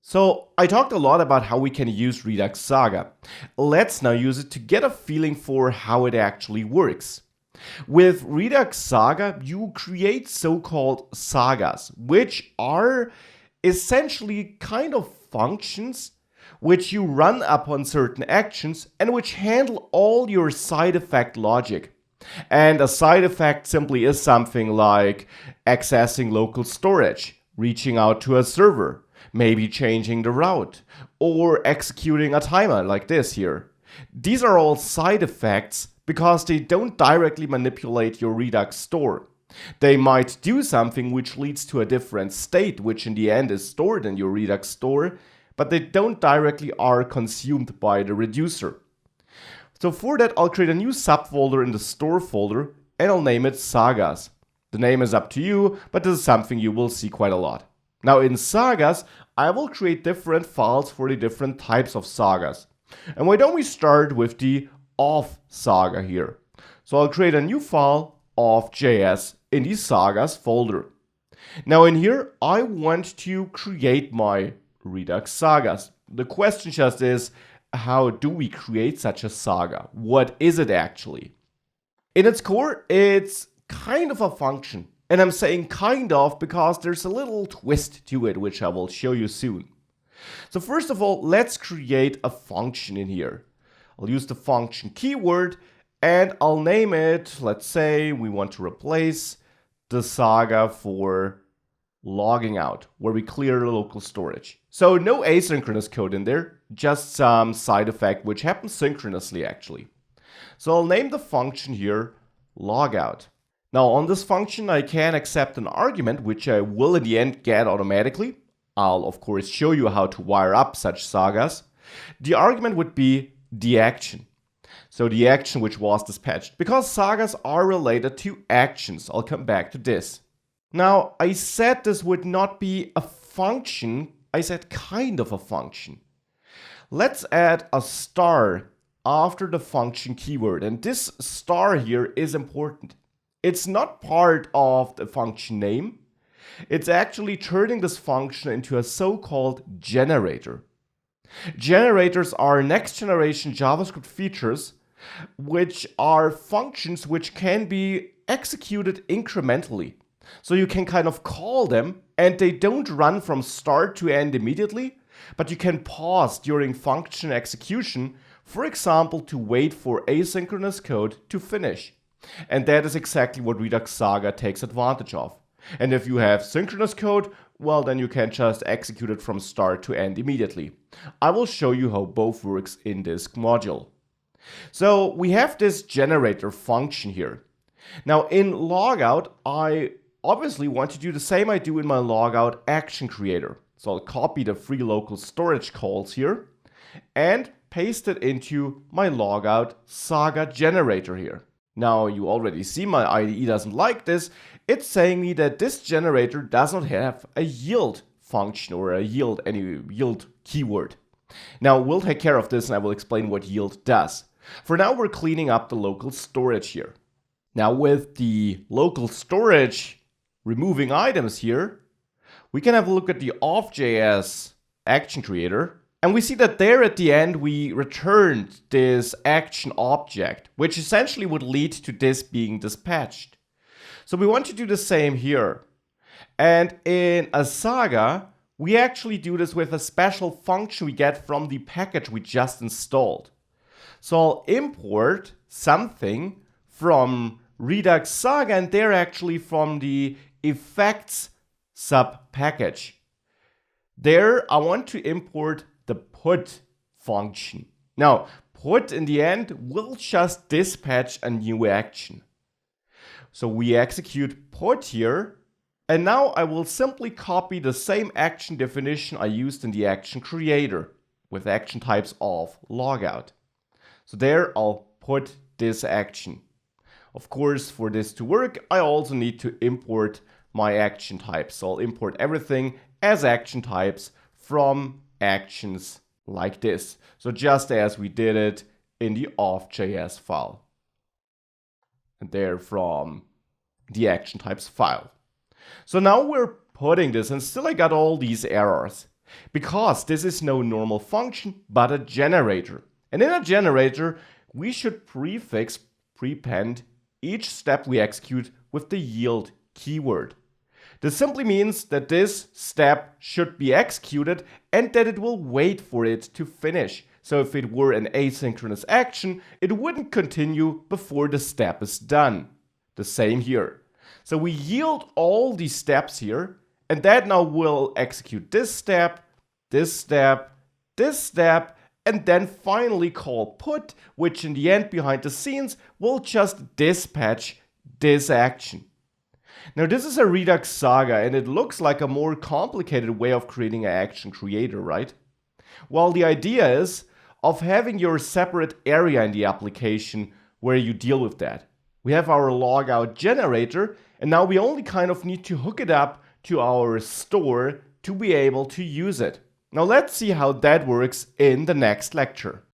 So I talked a lot about how we can use Redux Saga. Let's now use it to get a feeling for how it actually works. With Redux Saga, you create so-called sagas, which are essentially kind of functions which you run upon certain actions and which handle all your side effect logic. And a side effect simply is something like accessing local storage, reaching out to a server, maybe changing the route, or executing a timer like this here. These are all side effects because they don't directly manipulate your Redux store. They might do something which leads to a different state, which in the end is stored in your Redux store, but they don't directly are consumed by the reducer. So for that, I'll create a new subfolder in the store folder and I'll name it sagas. The name is up to you, but this is something you will see quite a lot. Now in sagas, I will create different files for the different types of sagas. And why don't we start with the auth saga here? So I'll create a new file, auth.js, in the sagas folder. Now in here, I want to create my Redux sagas. The question just is, how do we create such a saga? What is it actually? In its core, it's kind of a function. And I'm saying kind of because there's a little twist to it, which I will show you soon. So first of all, let's create a function in here. I'll use the function keyword and I'll name it, let's say we want to replace the saga for logging out, where we clear the local storage. So no asynchronous code in there, just some side effect which happens synchronously actually. So I'll name the function here logout. Now on this function I can accept an argument which I will in the end get automatically. I'll of course show you how to wire up such sagas. The argument would be the action. So the action which was dispatched. Because sagas are related to actions, I'll come back to this. Now I said this would not be a function, I said kind of a function. Let's add a star after the function keyword, and this star here is important. It's not part of the function name. It's actually turning this function into a so-called generator. Generators are next generation JavaScript features which are functions which can be executed incrementally. So you can kind of call them and they don't run from start to end immediately, but you can pause during function execution, for example, to wait for asynchronous code to finish. And that is exactly what Redux Saga takes advantage of. And if you have synchronous code, well, then you can just execute it from start to end immediately. I will show you how both works in this module. So we have this generator function here. Now in logout, I obviously want to do the same I do in my logout action creator. So I'll copy the free local storage calls here and paste it into my logout saga generator here. Now you already see my IDE doesn't like this. It's saying me that this generator does not have a yield function or a yield keyword. Now we'll take care of this and I will explain what yield does. For now we're cleaning up the local storage here. Now with the local storage removing items here, we can have a look at the auth.js action creator. And we see that there at the end, we returned this action object, which essentially would lead to this being dispatched. So we want to do the same here. And in a saga, we actually do this with a special function we get from the package we just installed. So I'll import something from Redux Saga, and they're actually from the effects sub package. There, I want to import the put function. Now, put in the end will just dispatch a new action. So we execute put here, and now I will simply copy the same action definition I used in the action creator with action types of logout. So there I'll put this action. Of course, for this to work, I also need to import my action types. So I'll import everything as action types from actions like this. So just as we did it in the auth.js file. And there from the action types file. So now we're putting this, and still I got all these errors. because this is no normal function, but a generator. And in a generator, we should prepend each step we execute with the yield keyword. This simply means that this step should be executed and that it will wait for it to finish. So if it were an asynchronous action, it wouldn't continue before the step is done. The same here. So we yield all these steps here, and that now will execute this step, this step, this step, and then finally call put, which in the end behind the scenes will just dispatch this action. Now this is a Redux saga, and it looks like a more complicated way of creating an action creator, right? Well, the idea is of having your separate area in the application where you deal with that. We have our logout generator, and now we only kind of need to hook it up to our store to be able to use it. Now let's see how that works in the next lecture.